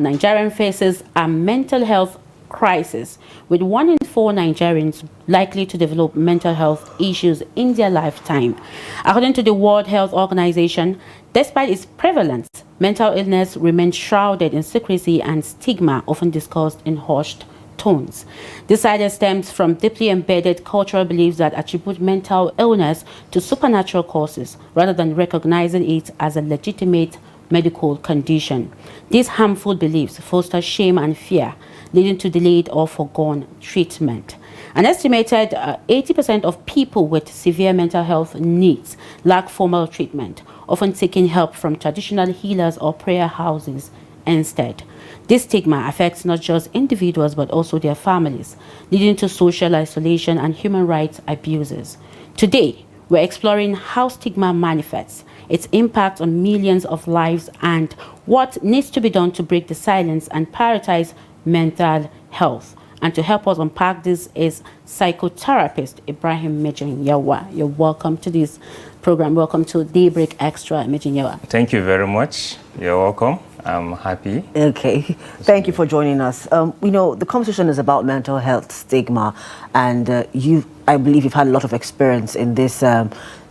Nigerian faces a mental health crisis, with 1 in 4 Nigerians likely to develop mental health issues in their lifetime. According to the World Health Organization, despite its prevalence, mental illness remains shrouded in secrecy and stigma, often discussed in hushed tones. This idea stems from deeply embedded cultural beliefs that attribute mental illness to supernatural causes rather than recognizing it as a legitimate medical condition. These harmful beliefs foster shame and fear, leading to delayed or foregone treatment. An estimated 80% of people with severe mental health needs lack formal treatment, often seeking help from traditional healers or prayer houses instead. This stigma affects not just individuals but also their families, leading to social isolation and human rights abuses. Today, we're exploring how stigma manifests, its impact on millions of lives, and what needs to be done to break the silence and prioritize mental health. And to help us unpack this is psychotherapist Ibrahim Mijinyawa. You're welcome to this program. Welcome to Daybreak Extra, Mijinyawa. Thank you very much. You're welcome. I'm happy. Okay. Thank you for joining us. You know, the conversation is about mental health stigma, and I believe you've had a lot of experience in this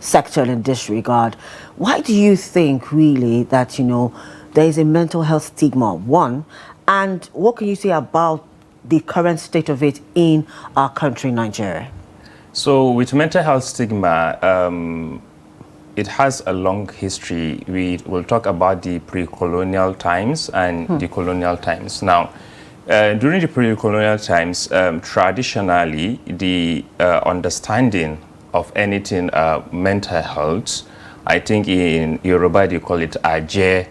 sector and in this regard. Why do you think really that, you know, there is a mental health stigma, one, and what can you say about the current state of it in our country, Nigeria? So with mental health stigma, it has a long history. We will talk about the pre-colonial times and the colonial times. Now, during the pre-colonial times, traditionally, the understanding of anything mental health, I think in Yoruba they call it Aje,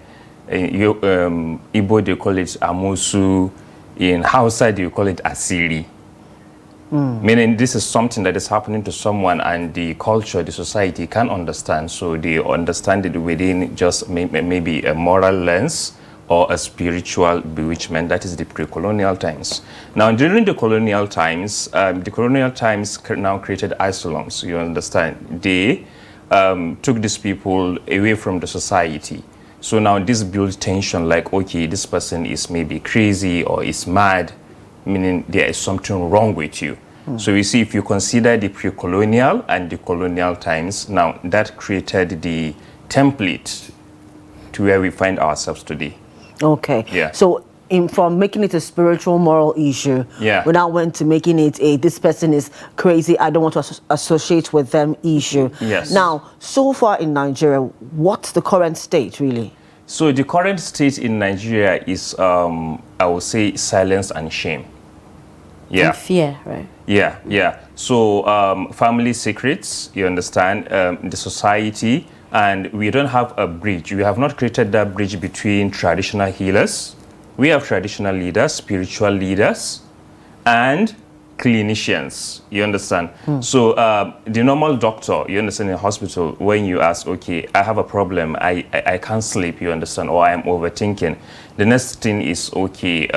in Igbo they call it Amusu, in Hausa they call it Asiri. Meaning this is something that is happening to someone and the culture, the society can understand. So they understand it within just maybe a moral lens or a spiritual bewitchment. That is the pre-colonial times. Now during the colonial times now created asylums, you understand. They took these people away from the society. So now this builds tension, like, okay, this person is maybe crazy or is mad, meaning there is something wrong with you. So you see, if you consider the pre-colonial and the colonial times, now that created the template to where we find ourselves today. Okay. Yeah. So from making it a spiritual, moral issue, we now went to making it a this person is crazy, I don't want to associate with them issue. Yes. Now, so far in Nigeria, what's the current state really? So the current state in Nigeria is, I would say, silence and shame. Yeah. And fear, right? Yeah. So family secrets, you understand, the society, and we don't have a bridge. We have not created that bridge between traditional healers. We have traditional leaders, spiritual leaders, and clinicians, you understand? So the normal doctor, you understand, in a hospital, when you ask, okay, I have a problem, I can't sleep, you understand, or I'm overthinking, the next thing is, okay,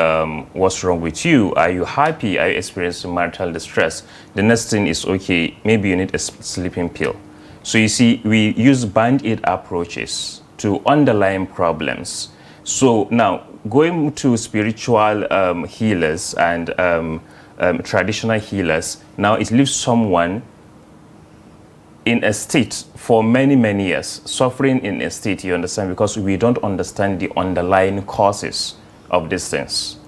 what's wrong with you? Are you happy? Are you experiencing marital distress? The next thing is, okay, maybe you need a sleeping pill. So you see, we use band-aid approaches to underlying problems. So now, going to spiritual healers and traditional healers, now it leaves someone in a state for many, many years, suffering in a state, you understand, because we don't understand the underlying causes of these things.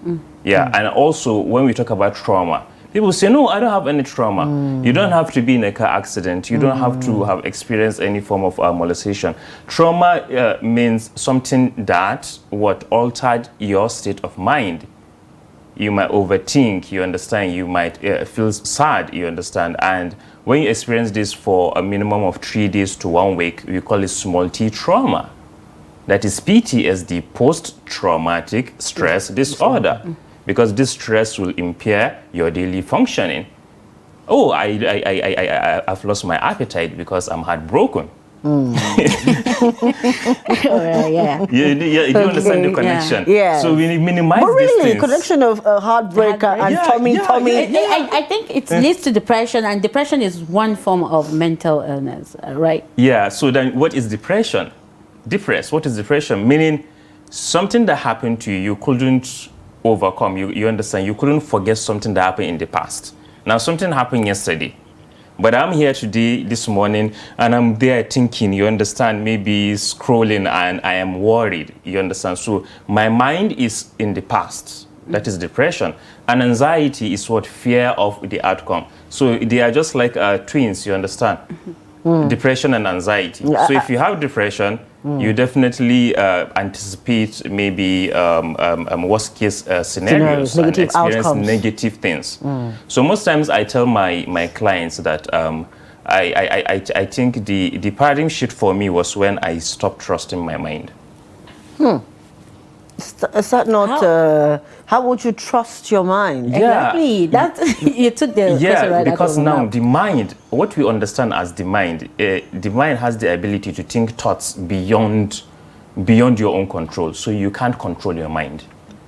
And also, when we talk about trauma, people say, no, I don't have any trauma. You don't have to be in a car accident. You don't have to have experienced any form of molestation. Trauma means something that altered your state of mind. You might overthink, you understand, you might feel sad, you understand. And when you experience this for a minimum of 3 days to 1 week, we call it small t trauma. That is PTSD, post-traumatic stress disorder. Because this stress will impair your daily functioning. Oh, I've lost my appetite because I'm heartbroken. Yeah. You do understand the connection? Yeah. So we minimize but really, these things. connection of heartbreak and tummy. I think it leads to depression, and depression is one form of mental illness, right? Yeah, so then what is depression? What is depression? Meaning something that happened to you, you couldn't overcome. You understand? You couldn't forget something that happened in the past. Now, something happened yesterday. But I'm here today, this morning, and I'm there thinking, you understand, maybe scrolling, and I am worried, you understand? So my mind is in the past. That is depression. And anxiety is what? Fear of the outcome. So they are just like twins, you understand? Depression and anxiety. Yeah, so if you have depression, you definitely anticipate maybe worst case scenarios and negative experience outcomes. negative things. So most times I tell my clients that I think the paradigm shift for me was when I stopped trusting my mind. Is that not, how would you trust your mind? Yeah. Exactly. That you took the question Yeah, right out because of my now mouth. the mind, what we understand as the mind has the ability to think thoughts beyond your own control. So you can't control your mind.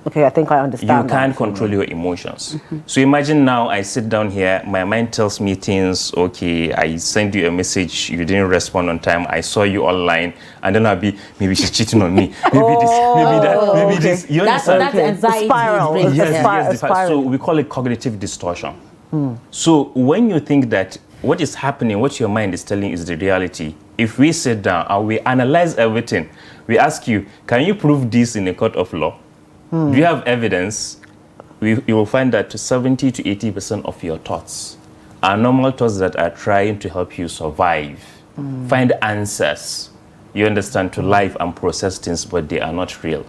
Okay, I think I understand. You can't control your emotions. So imagine now I sit down here, my mind tells me things, okay, I send you a message, you didn't respond on time, I saw you online, and then I'll be, maybe she's cheating on me, maybe this, maybe that, maybe this. You That's understand? anxiety. Spiral. is Yes, yeah. Yes, so we call it cognitive distortion. So when you think that what is happening, what your mind is telling is the reality, if we sit down and we analyze everything, we ask you, can you prove this in a court of law? Do you have evidence? You will find that 70 to 80% of your thoughts are normal thoughts that are trying to help you survive, find answers, you understand, to life and process things, but they are not real.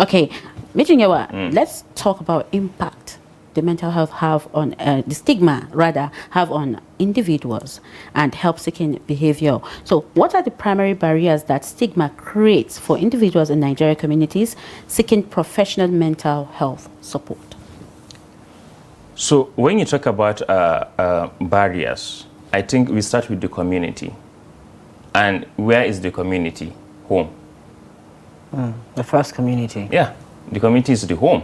Okay, Mijinyawa, let's talk about impact the mental health have on the stigma rather have on individuals and help-seeking behavior. So what are the primary barriers that stigma creates for individuals in Nigerian communities seeking professional mental health support? So when you talk about barriers, I think we start with the community. And where is the community? Home. The first community. Yeah, the community is the home.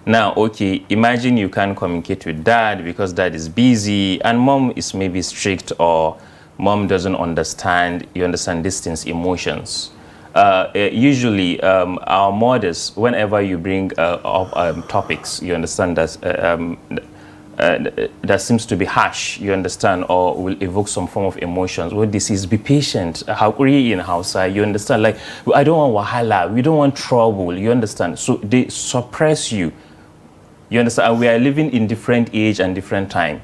Now, okay, imagine you can't communicate with dad because dad is busy and mom is maybe strict or mom doesn't understand, you understand these things, emotions. Usually, our mothers, whenever you bring up topics, you understand that seems to be harsh, you understand, or will evoke some form of emotions. Well, this is be patient. How in house, you understand? Like, I don't want wahala, we don't want trouble, you understand? So they suppress you. You understand? And we are living in different age and different time.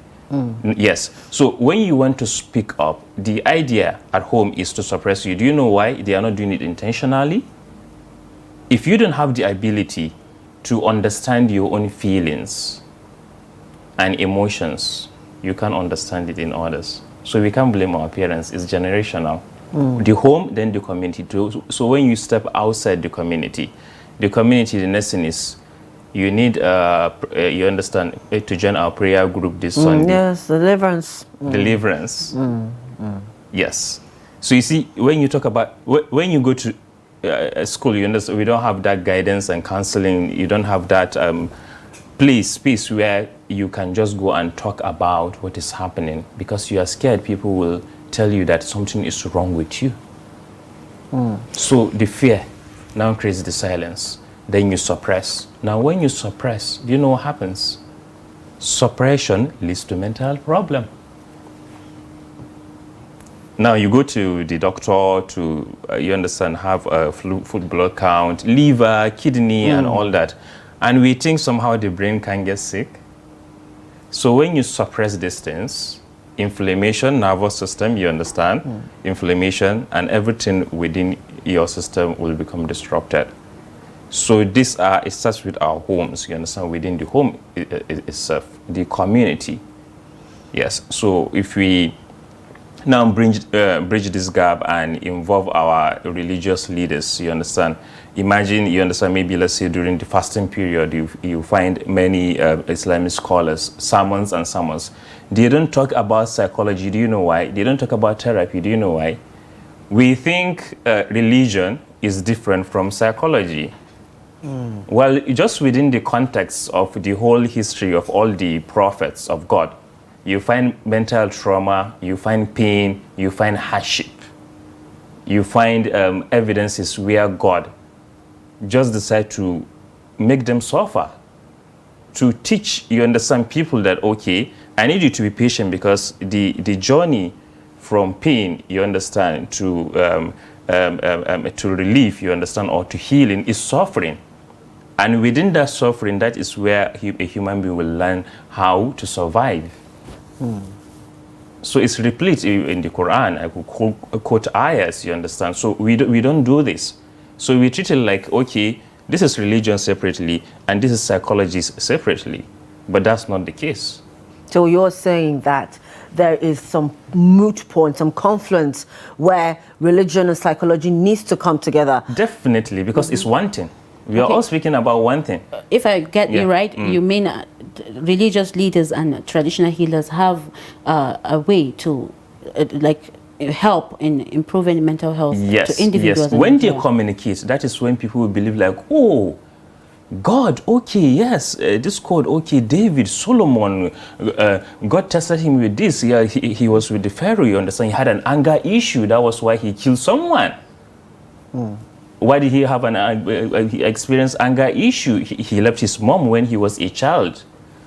Yes. So when you want to speak up, the idea at home is to suppress you. Do you know why? They are not doing it intentionally. If you don't have the ability to understand your own feelings and emotions, you can't understand it in others. So we can't blame our parents. It's generational. The home, then the community. So when you step outside the community, the next thing is you need, you understand, to join our prayer group this Sunday. Yes, deliverance. Deliverance. Yes. So you see, when you talk about, when you go to school, you understand, we don't have that guidance and counseling. You don't have that space where you can just go and talk about what is happening because you are scared people will tell you that something is wrong with you. So the fear now creates the silence. Then you suppress. Now, when you suppress, do you know what happens? Suppression leads to mental problem. Now, you go to the doctor to, you understand, have a food blood count, liver, kidney, and all that. And we think somehow the brain can get sick. So when you suppress these things, inflammation, nervous system, you understand, inflammation, and everything within your system will become disrupted. So it starts with our homes, you understand, within the home itself, the community. Yes, so if we now bridge this gap and involve our religious leaders, you understand, imagine, you understand, maybe let's say during the fasting period, you find many Islamic scholars, sermons. They don't talk about psychology, do you know why? They don't talk about therapy, do you know why? We think religion is different from psychology. Well, just within the context of the whole history of all the prophets of God, you find mental trauma, you find pain, you find hardship. You find evidences where God just decide to make them suffer. To teach, you understand, people that, okay, I need you to be patient because the journey from pain, you understand, to relief, you understand, or to healing is suffering. And within that suffering, that is where a human being will learn how to survive. So it's replete in the Quran. I could quote ayahs, you understand. So we don't do this. So we treat it like, okay, this is religion separately and this is psychology separately. But that's not the case. So you're saying that there is some moot point, some confluence where religion and psychology needs to come together. Definitely, because it's one thing. We are all speaking about one thing. If I get you right, you mean religious leaders and traditional healers have a way to help in improving mental health to individuals. Yes. When they communicate, that is when people will believe like, oh, God, okay, yes, this code, okay, David, Solomon, God tested him with this. Yeah, he was with the Pharaoh, you understand? He had an anger issue. That was why he killed someone. Why did he have he experienced anger issue? He left his mom when he was a child.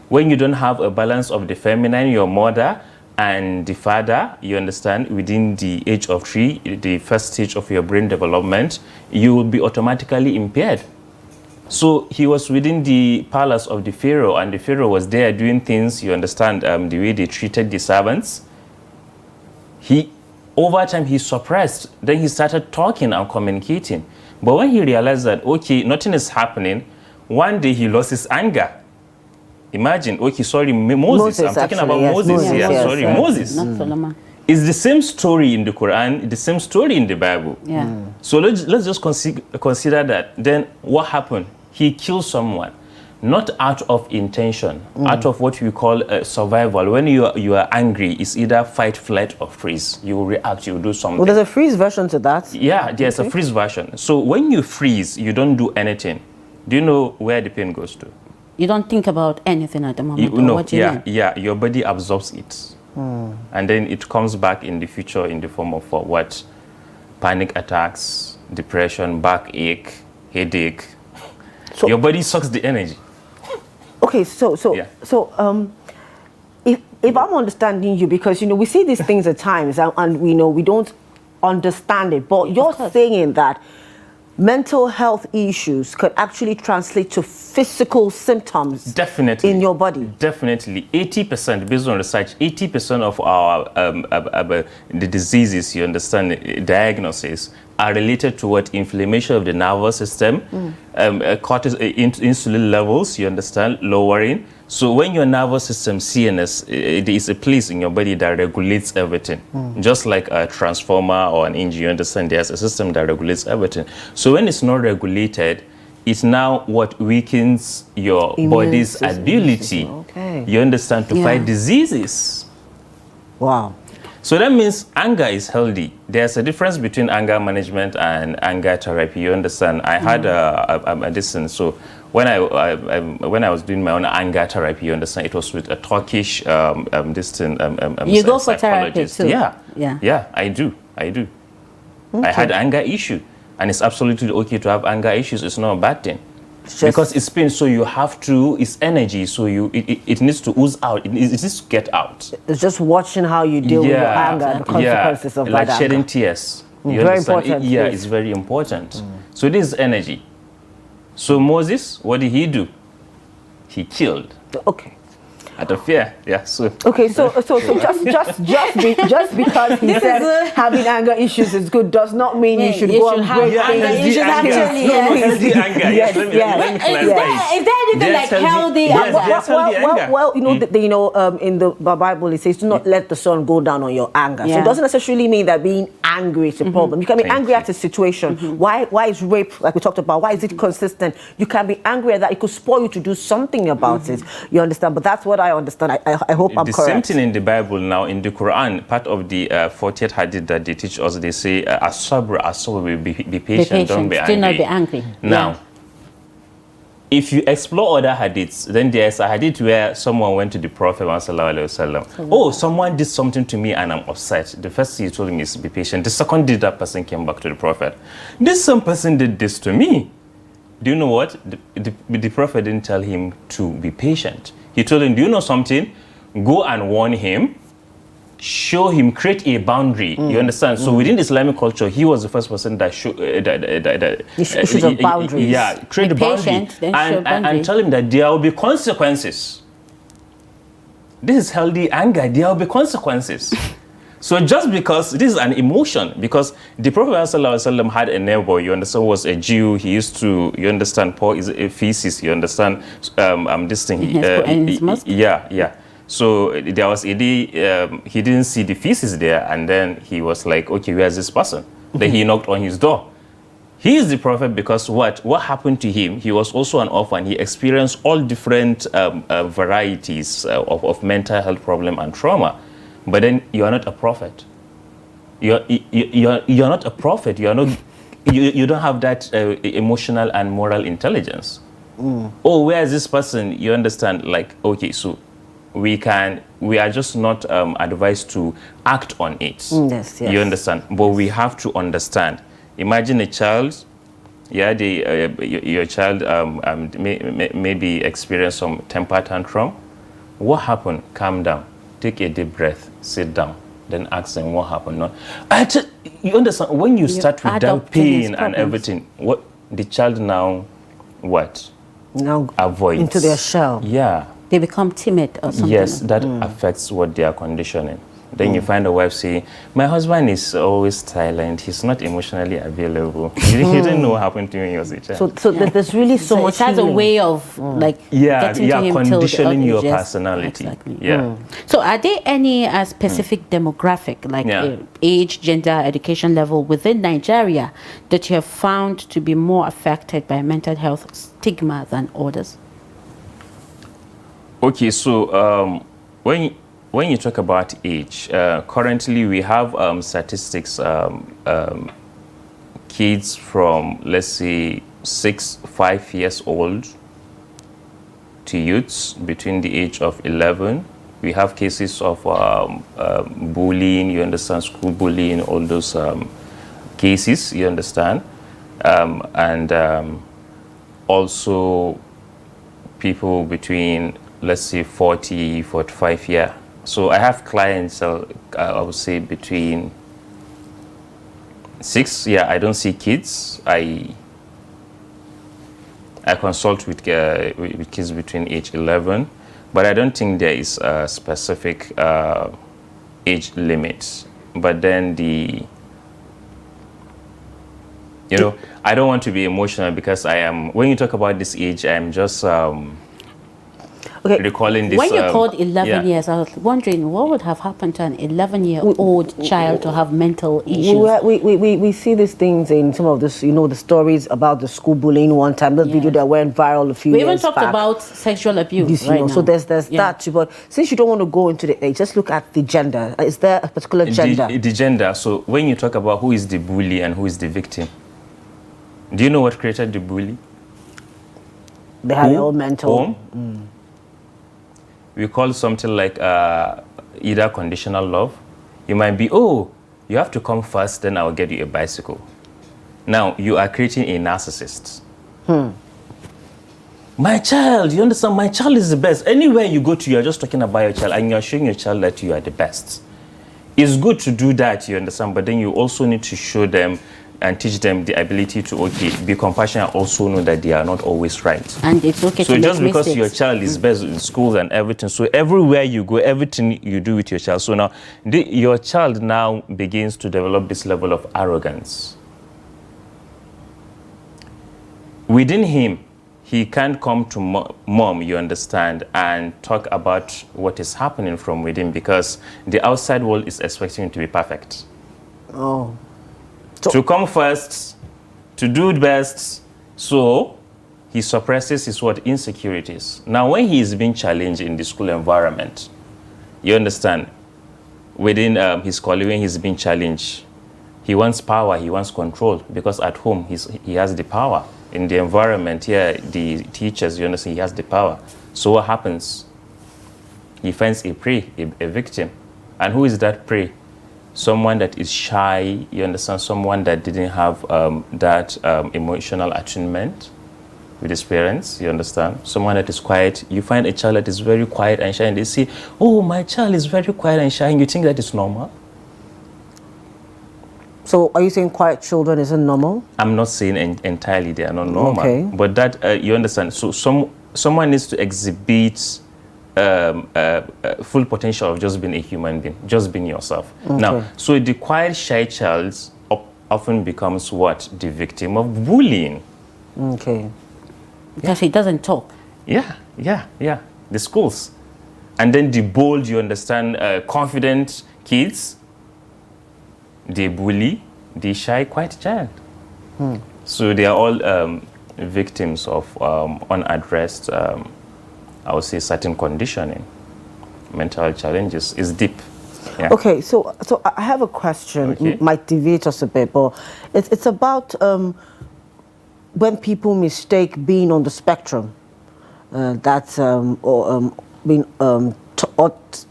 When you don't have a balance of the feminine, your mother, and the father, you understand, within the age of 3, the first stage of your brain development, you will be automatically impaired. So he was within the palace of the Pharaoh, and the Pharaoh was there doing things, you understand, the way they treated the servants. Over time, he suppressed. Then he started talking and communicating. But when he realized that, okay, nothing is happening, one day he lost his anger. Imagine, okay, sorry, Moses. I'm talking about Moses. Moses. Not Solomon. It's the same story in the Quran, the same story in the Bible. So let's just consider that. Then what happened? He killed someone, not out of intention, out of what we call survival. When you are angry, it's either fight, flight, or freeze. You will react, you will do something. Well, there's a freeze version to that. Yeah, there's a freeze version. So when you freeze, you don't do anything. Do you know where the pain goes to? You don't think about anything at the moment. Your body absorbs it. And then it comes back in the future in the form of what? Panic attacks, depression, backache, headache. So your body sucks the energy. Okay, so if I'm understanding you, because we see these things at times and we don't understand it, but you're saying that mental health issues could actually translate to physical symptoms in your body. Definitely. 80%, based on research, 80% of our the diseases, you understand, diagnoses, are related to what? Inflammation of the nervous system, insulin levels, you understand, lowering. So when your nervous system, CNS, it is a place in your body that regulates everything. Just like a transformer or an engine, you understand, there's a system that regulates everything. So when it's not regulated, it's now what weakens your body's ability, you understand, to fight diseases. Wow. So that means anger is healthy. There's a difference between anger management and anger therapy. You understand? I had a medicine. So when I was doing my own anger therapy, you understand, it was with a Turkish you go for therapy too? Yeah, I do. Okay. I had anger issue, and it's absolutely okay to have anger issues. It's not a bad thing. Because it's pain, so you have to, it's energy, so it needs to ooze out, it needs to get out. It's just watching how you deal with your anger and the consequences of that like anger. shedding tears. Very important. It's very important. So this is energy. So Moses, what did he do? He killed. Okay. Out of fear, so just because he said having anger issues is good does not mean you should go and break anger issues. Actually, it's the anger. Let me clarify. Is there anything like healthy anger? Well, in the Bible it says, do not let the sun go down on your anger. So it doesn't necessarily mean that being angry is a problem. You can be angry at a situation. Why is rape, like we talked about, why is it consistent? You can be angry at that. It could spoil you to do something about it. You understand? But that's what I understand. I hope I'm correct. The same thing in the Bible now, in the Quran, part of the 40th hadith that they teach us, they say, as-sabr, be patient, don't be angry. Do not be angry. Now, if you explore other hadiths, then there's a hadith where someone went to the Prophet ﷺ. Oh, someone did something to me and I'm upset. The first thing he told me is be patient. The second day that person came back to the Prophet. This some person did this to me. do you know what? The prophet didn't tell him to be patient. He told him, do you know something? Go and warn him, show him, create a boundary. You understand? So within Islamic culture, he was the first person that showed issues of boundaries. Yeah, create a boundary and tell him that there will be consequences. This is healthy anger. There will be consequences. So just because this is an emotion, because the Prophet ﷺ had a neighbor, you understand, was a Jew. He used to, you understand, pour his feces, you understand, this thing. Yeah. So there was a day, he didn't see the feces there, and then he was like, okay, where's this person? Then he knocked on his door. He is the prophet because what happened to him? He was also an orphan. He experienced all different varieties of mental health problem and trauma. But then you are not a prophet. You're not a prophet. You don't have that emotional and moral intelligence. Oh, where is this person? You understand? Like, okay, so we are just not advised to act on it. Yes. You understand? But we have to understand. Imagine a child. Yeah, your child maybe experience some temper tantrum. What happened? Calm down. Take a deep breath, sit down, then ask them what happened. No, you understand, when you start with that pain and everything, what the child now avoids into their shell. Yeah, they become timid or something. Yes, that affects what they are conditioning. Then you find a wife saying, my husband is always silent, he's not emotionally available. He didn't know what happened to me when he was a child. So there's really so much. It has a way of getting to him conditioning your personality. Exactly. Yeah. So are there any specific demographic, like age, gender, education level within Nigeria that you have found to be more affected by mental health stigma than others? Okay, so when you talk about age, currently we have statistics, kids from, let's say, 5 years old to youths between the age of 11. We have cases of bullying, you understand, school bullying, all those cases, you understand. And also people between, let's say, 40, 45 years. So I have clients, I would say between 6. Yeah, I don't see kids. I consult with kids between age 11, but I don't think there is a specific age limit. But then I don't want to be emotional because when you talk about this age, I'm just recalling this. When you called 11 years, I was wondering what would have happened to an 11-year-old child to have mental issues. We see these things in some of this, the stories about the school bullying one time, the video that went viral a few years back. We even talked about sexual abuse right now. So there's that. But since you don't want to go into the age, just look at the gender. Is there a particular gender? The gender. So when you talk about who is the bully and who is the victim, do you know what created the bully? They have their own mental. We call something like either conditional love. You might be, you have to come first, then I'll get you a bicycle. Now, you are creating a narcissist. My child, you understand, my child is the best. Anywhere you go to, you're just talking about your child, and you're showing your child that you are the best. It's good to do that, you understand, but then you also need to show them and teach them the ability to, be compassionate, also know that they are not always right. And it's okay to make mistakes. So just because your child is best in school and everything, so everywhere you go, everything you do with your child, so now your child now begins to develop this level of arrogance. Within him, he can't come to mom, you understand, and talk about what is happening from within because the outside world is expecting him to be perfect. To come first, to do it best, so he suppresses his insecurities. Now, when he is being challenged in the school environment, you understand, within his calling, when he's being challenged, he wants power, he wants control, because at home he has the power. In the environment, the teachers, you understand, he has the power. So what happens? He finds a prey, a victim. And who is that prey? Someone that is shy, you understand, someone that didn't have that emotional attunement. with his parents, you understand? Someone that is quiet, you find a child that is very quiet and shy, and they say, oh, my child is very quiet and shy, and you think that is normal? So are you saying quiet children isn't normal? I'm not saying entirely they are not normal. Okay. But that, you understand, so someone needs to exhibit full potential of just being a human being, just being yourself. Okay. Now, so the quiet, shy child often becomes what? The victim of bullying. Okay. Because he doesn't talk. Yeah. The schools. And then the bold, you understand, confident kids, they bully the shy, quiet child. So they are all victims of unaddressed, I would say, certain conditioning. Mental challenges is deep. Yeah. Okay, so I have a question. Okay. Might deviate us a bit, but it's about when people mistake being on the spectrum, being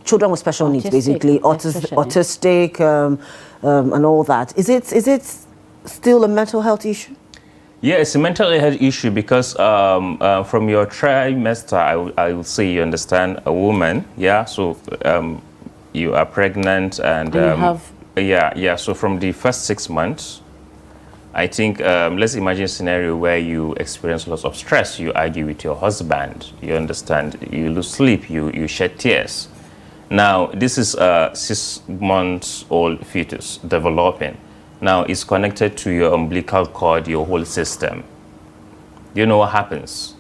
children with special needs, basically autistic, and all that. Is it still a mental health issue? Yeah, it's a mental health issue because from your trimester, I will say, you understand, a woman, yeah, so you are pregnant and you have... Yeah, so from the first 6 months, I think, let's imagine a scenario where you experience lots of stress, you argue with your husband, you understand, you lose sleep, you shed tears. Now, this is a 6-month-old fetus developing. Now, it's connected to your umbilical cord, your whole system. You know what happens?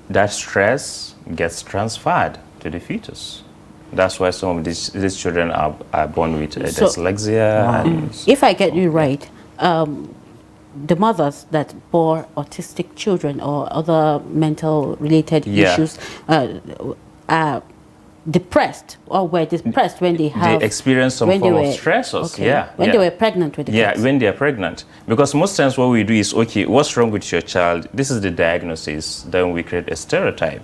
That stress gets transferred to the fetus. That's why some of these children are born with dyslexia. Wow. And if I get you right, the mothers that bore autistic children or other mental related issues are depressed or were depressed when they experience some form of stressors. Okay. When they were pregnant with the kids. When they are pregnant. Because most times what we do is, okay, what's wrong with your child? This is the diagnosis. Then we create a stereotype.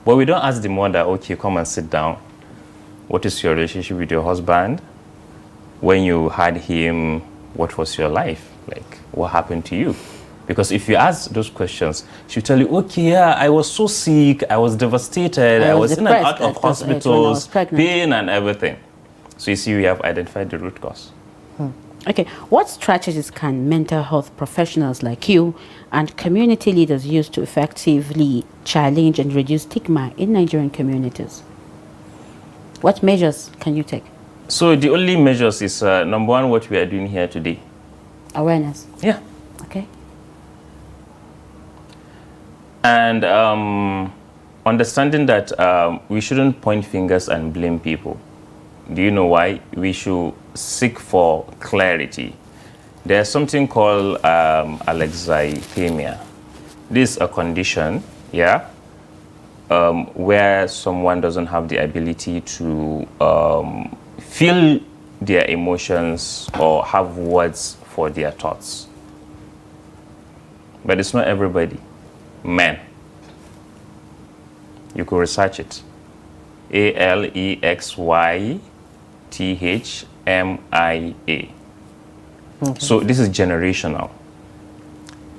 But we don't ask the mother, okay, come and sit down. What is your relationship with your husband? When you had him, what was your life? Like, what happened to you? Because if you ask those questions, she'll tell you, okay, yeah, I was so sick, I was devastated, I was in and out of hospitals, pain and everything. So you see, we have identified the root cause. Okay, what strategies can mental health professionals like you and community leaders use to effectively challenge and reduce stigma in Nigerian communities? What measures can you take? So the only measures is, number one, what we are doing here today. Awareness. Yeah. Okay. And understanding that we shouldn't point fingers and blame people. Do you know why? We should seek for clarity. There's something called alexithymia. This is a condition, yeah, where someone doesn't have the ability to feel their emotions or have words for their thoughts. But it's not everybody. Men. You could research it. ALEXYTHMIA. Okay. So this is generational.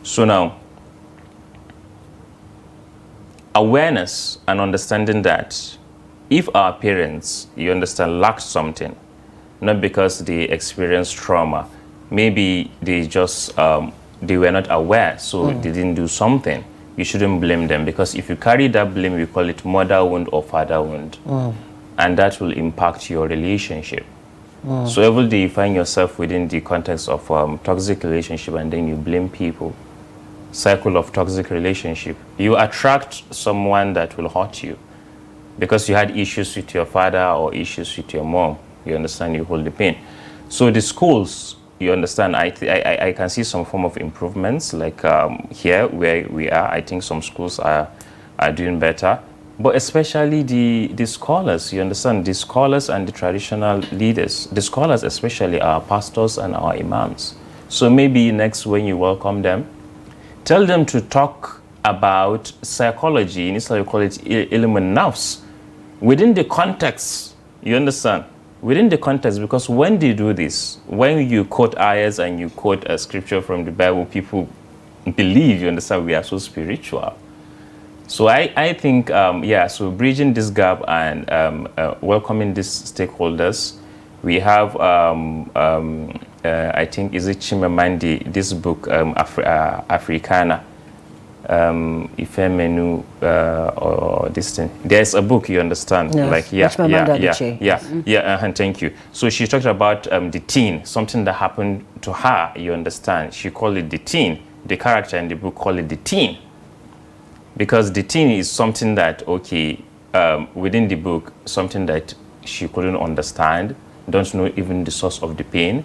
So now, awareness and understanding that if our parents, you understand, lacked something, not because they experienced trauma, maybe they just, they were not aware, so they didn't do something. You shouldn't blame them, because if you carry that blame, we call it mother wound or father wound. And that will impact your relationship. So every day you find yourself within the context of toxic relationship and then you blame people. Cycle of toxic relationship. You attract someone that will hurt you because you had issues with your father or issues with your mom. You understand, you hold the pain. So the schools, you understand, I can see some form of improvements, like here where we are. I think some schools are doing better, but especially the scholars, you understand, the scholars and the traditional leaders. The scholars especially are pastors and our imams. So maybe next when you welcome them, tell them to talk about psychology. In Islam, we call it ilm al-nafs, within the context, you understand? Within the context, because when they do this, when you quote ayahs and you quote a scripture from the Bible, people believe, you understand, we are so spiritual. So I think, so bridging this gap and welcoming these stakeholders, we have, I think, is it Chimamandi, this book, Africana, Ifemenu, or this thing. There's a book, you understand, yes. Thank you. So she talked about the teen, something that happened to her, you understand. She called it the teen. The character in the book called it the teen. Because the teen is something that, within the book, something that she couldn't understand, don't know even the source of the pain.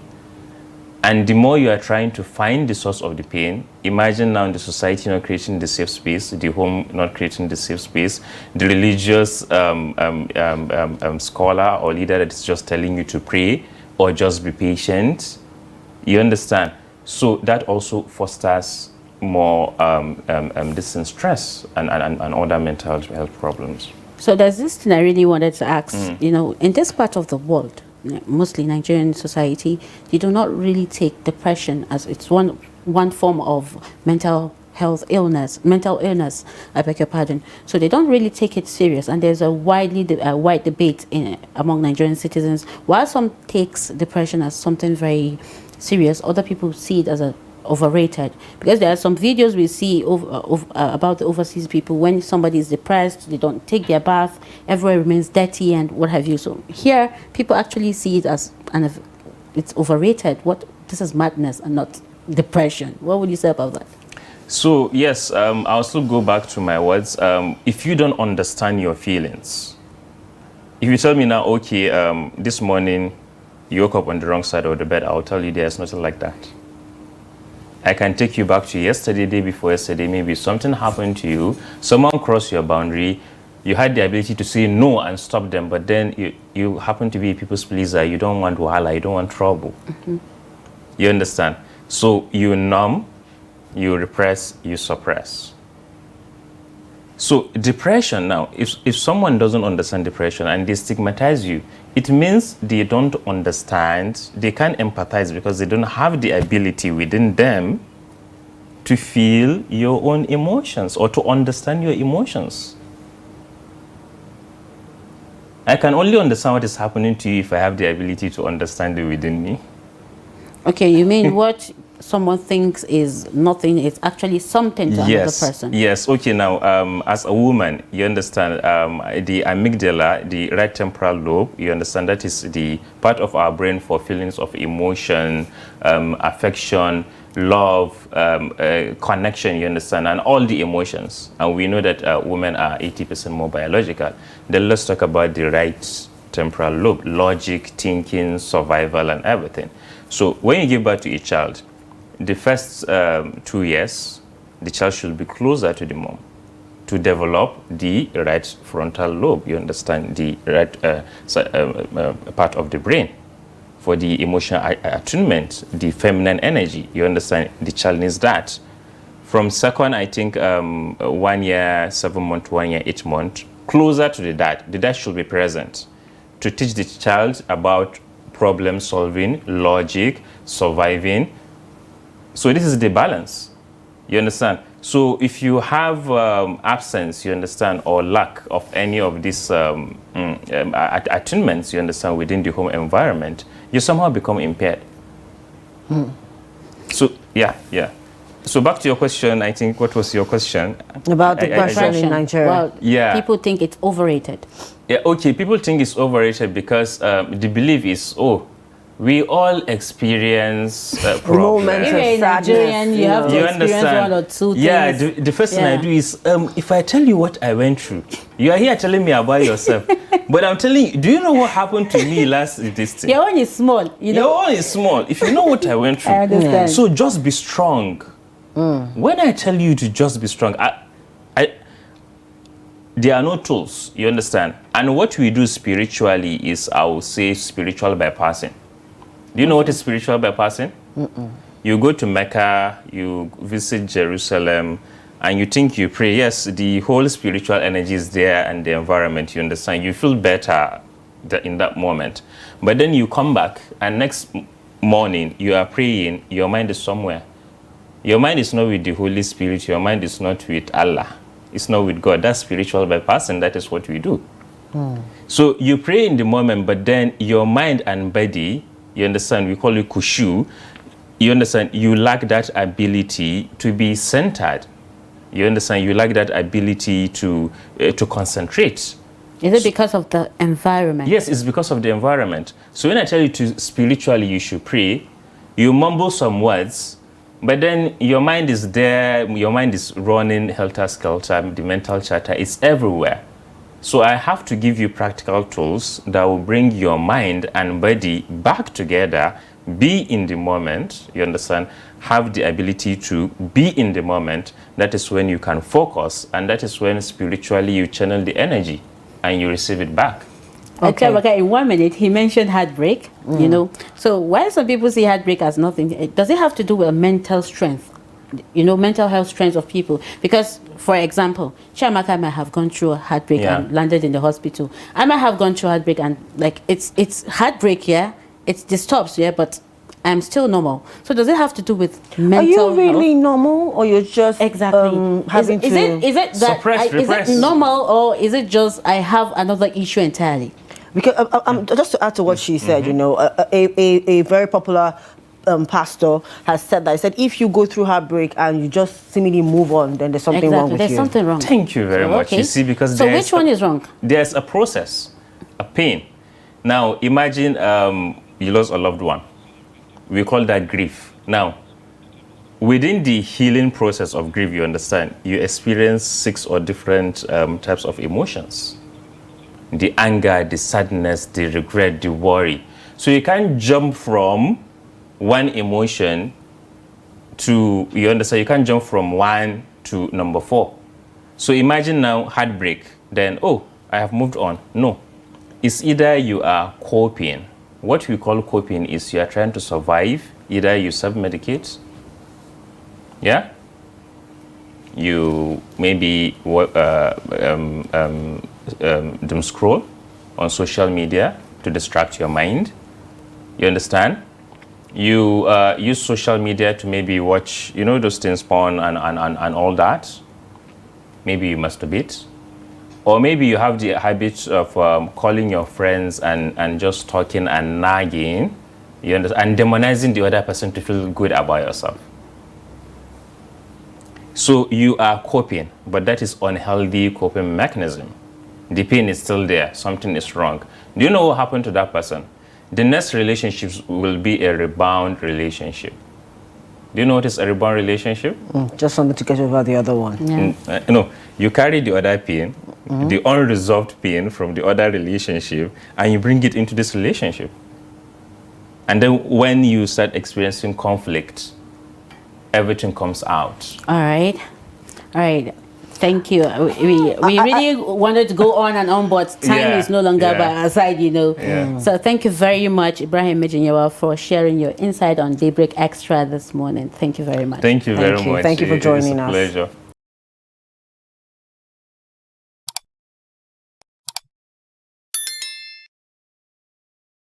And the more you are trying to find the source of the pain, imagine now the society not creating the safe space, the home not creating the safe space, the religious scholar or leader that is just telling you to pray or just be patient. You understand? So that also fosters more stress and other mental health problems. So there's this thing I really wanted to ask, in this part of the world, mostly Nigerian society, they do not really take depression as it's one form of mental illness, I beg your pardon. So they don't really take it serious, and there's a wide debate among Nigerian citizens. While some takes depression as something very serious, other people see it as overrated, because there are some videos we see about the overseas people. When somebody is depressed, they don't take their bath, everywhere remains dirty and what have you. So here people actually see it as it's overrated. This is madness and not depression. What would you say about that? So yes, I'll still go back to my words. If you don't understand your feelings, if you tell me now, this morning you woke up on the wrong side of the bed, I'll tell you there's nothing like that. I can take you back to yesterday, day before yesterday, maybe something happened to you, someone crossed your boundary, you had the ability to say no and stop them, but then you happen to be a people's pleaser, you don't want wahala, you don't want trouble. Mm-hmm. You understand? So you numb, you repress, you suppress. So depression now, if someone doesn't understand depression and they stigmatize you, it means they don't understand, they can't empathize because they don't have the ability within them to feel your own emotions or to understand your emotions. I can only understand what is happening to you if I have the ability to understand it within me. Okay, you mean what someone thinks is nothing, it's actually something to another person. Yes, okay, now, as a woman, you understand, the amygdala, the right temporal lobe, you understand that is the part of our brain for feelings of emotion, affection, love, connection, you understand, and all the emotions. And we know that women are 80% more biological. Then let's talk about the right temporal lobe, logic, thinking, survival, and everything. So when you give birth to a child, the first 2 years, the child should be closer to the mom to develop the right frontal lobe, you understand, the right part of the brain for the emotional attunement, the feminine energy, you understand, the child needs that. From second, I think 1 year, 7 months, 1 year, 8 months, closer to the dad should be present to teach the child about problem solving, logic, surviving. So this is the balance, you understand? So if you have absence, you understand, or lack of any of these attunements, you understand, within the home environment, you somehow become impaired. So, yeah. So back to your question, I think, what was your question? About depression in Nigeria. Well, people think it's overrated. Yeah, okay, people think it's overrated because the belief is, we all experience problems. Moments If you're a Nigerian, you have to experience one or two things. Yeah, the first thing I do is, if I tell you what I went through, you are here telling me about yourself. But I'm telling you, do you know what happened to me this thing? Your own is small. Your own is small. If you know what I went through. I understand. So just be strong. When I tell you to just be strong, there are no tools, you understand? And what we do spiritually is, I will say, spiritual bypassing. Do you know what is spiritual bypassing? You go to Mecca, you visit Jerusalem, and you think you pray. Yes, the whole spiritual energy is there and the environment, you understand. You feel better in that moment. But then you come back, and next morning you are praying, your mind is somewhere. Your mind is not with the Holy Spirit. Your mind is not with Allah. It's not with God. That's spiritual bypass, and that is what we do. So you pray in the moment, but then your mind and body, you understand, we call it kushu, you understand, you lack that ability to be centered. You understand, you lack that ability to concentrate. Is it because of the environment? Yes, it's because of the environment. So when I tell you to spiritually you should pray, you mumble some words, but then your mind is there, your mind is running helter-skelter, the mental chatter is everywhere. So I have to give you practical tools that will bring your mind and body back together, be in the moment, you understand, have the ability to be in the moment. That is when you can focus, and that is when spiritually you channel the energy and you receive it back. Okay, in 1 minute, he mentioned heartbreak, you know. So why some people see heartbreak as nothing? Does it have to do with mental strength? You know, mental health strength of people? Because, for example, Chiamaka might have gone through a heartbreak and landed in the hospital. I might have gone through heartbreak and, like, it's heartbreak, yeah? It disturbs, yeah? But I'm still normal. So does it have to do with mental health? Are you really normal, or you're just having is it that suppress, is it normal, or is it just I have another issue entirely? Because just to add to what she said, you know, a very popular pastor has said that. He said, if you go through heartbreak and you just seemingly move on, then there's something wrong with you. There's something wrong. Thank you very much. You see, because so which one is wrong? There's a process, a pain. Now, imagine you lost a loved one. We call that grief. Now, within the healing process of grief, you understand, you experience 6 or different types of emotions. The anger, the sadness, the regret, the worry. So you can't jump from one emotion to, you understand, you can't jump from 1 to number 4. So imagine now heartbreak, then, oh, I have moved on. No, it's either you are coping. What we call coping is you are trying to survive. Either you self-medicate, yeah? You maybe doom scroll on social media to distract your mind. You understand? You use social media to maybe watch, you know, those things, porn and all that. Maybe you masturbate. Or maybe you have the habit of calling your friends and just talking and nagging, you understand, and demonizing the other person to feel good about yourself. So you are coping, but that is unhealthy coping mechanism. The pain is still there. Something is wrong. Do you know what happened to that person? The next relationships will be a rebound relationship. Do you know what is a rebound relationship? Just something to get over the other one. Yeah. No, you carry the other pain, the unresolved pain from the other relationship, and you bring it into this relationship. And then when you start experiencing conflict, everything comes out. All right. Thank you. We really wanted to go on and on, but time is no longer by our side, you know. So thank you very much, Ibrahim Mijinyawa, for sharing your insight on Daybreak Extra this morning. Thank you very much. Thank you very much. Thank you for joining us. It's a pleasure.